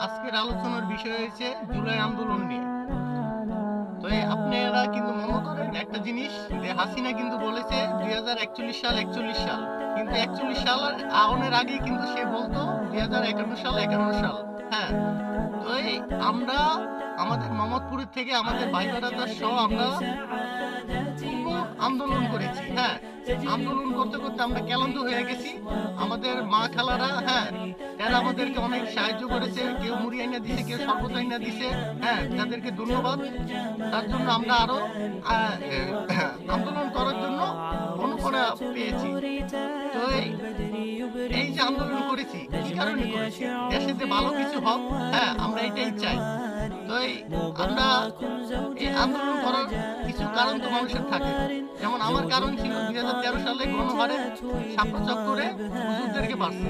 আজকের আলোচনার বিষয় হয়েছে জুলাই আন্দোলন নিয়ে। তো আপনারা কিন্তু মনে করেন একটা জিনিস যে হাসিনা কিন্তু বলেছে 2041 সাল 41 সাল, কিন্তু 41 সাল আওনের আগেই কিন্তু সে বলতো 2051 সাল 51 সাল। হ্যাঁ, তো আমরা আমাদের মোহাম্মদপুরের থেকে আমাদের ভাই ব্রাদার সহ আমরা আন্দোলন করেছি। হ্যাঁ, আন্দোলন করতে করতে আমরা ক্লান্ত হয়ে গেছি। আমাদের মা খালারা, হ্যাঁ, তারা আমাদেরকে অনেক সাহায্য করেছে। কেউ মুড়ি আইনা দিছে, কেউ শরবত আইনা দিছে। হ্যাঁ, তাদেরকে ধন্যবাদ। তার জন্য আমরা আরো আন্দোলন করার জন্য অনুপ্রেরণা পেয়েছি। তো এই যে আন্দোলন করেছি, কি কারণে করেছি? দেশে যে ভালো কিছু হোক, হ্যাঁ, আমরা এটাই চাই। তো আমরা এই আন্দোলন করার কিছু কারণ তো মানুষের থাকে। যেমন আমার কারণ ছিল 2013 সালে গণহারে ছাত্র চক্করে হুজুরদেরকে মারছে,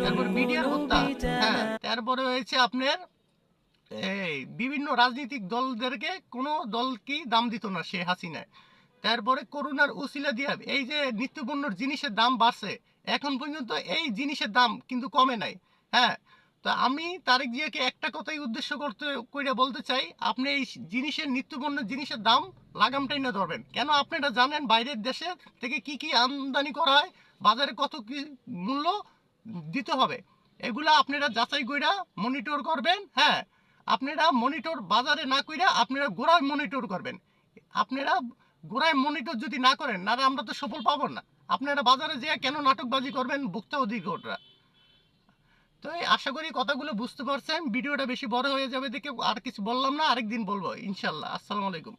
তারপর মিডিয়ার হত্যা, হ্যাঁ, তারপরে হয়েছে আপনার এই বিভিন্ন রাজনৈতিক দলদেরকে কোনো দলকেই দাম দিত না সে হাসিনায়। তারপরে করোনার উসিলা দিয়ে এই যে নিত্যপণ্যের জিনিসের দাম বাড়ছে, এখন পর্যন্ত এই জিনিসের দাম কিন্তু কমে নাই। হ্যাঁ, তো আমি তারেক জিয়াকে একটা কথাই উদ্দেশ্য করতে কইরা বলতে চাই, আপনি এই জিনিসের নিত্যপণ্যের জিনিসের দাম লাগামটাই না ধরবেন। কেন আপনারা জানেন বাইরের দেশে থেকে কি কি আমদানি করা হয়, বাজারে কত কি মূল্য দিতে হবে, এগুলা আপনারা যাচাই কইরা মনিটর করবেন। হ্যাঁ, আপনারা মনিটর বাজারে না কইরা আপনারা গোড়ায় মনিটর করবেন। আপনারা গোড়ায় মনিটর যদি না করেন, না আমরা তো সফল পাবো না। আপনারা বাজারে যেয়ে কেন নাটকবাজি করবেন ভোক্তা অধিকাররা? তো আশা করি কথাগুলো বুঝতে পারছেন। ভিডিওটা বেশি বড় হয়ে যাবে দেখে আর কিছু বললাম না, আরেকদিন বলবো ইনশাল্লাহ। আসসালামু আলাইকুম।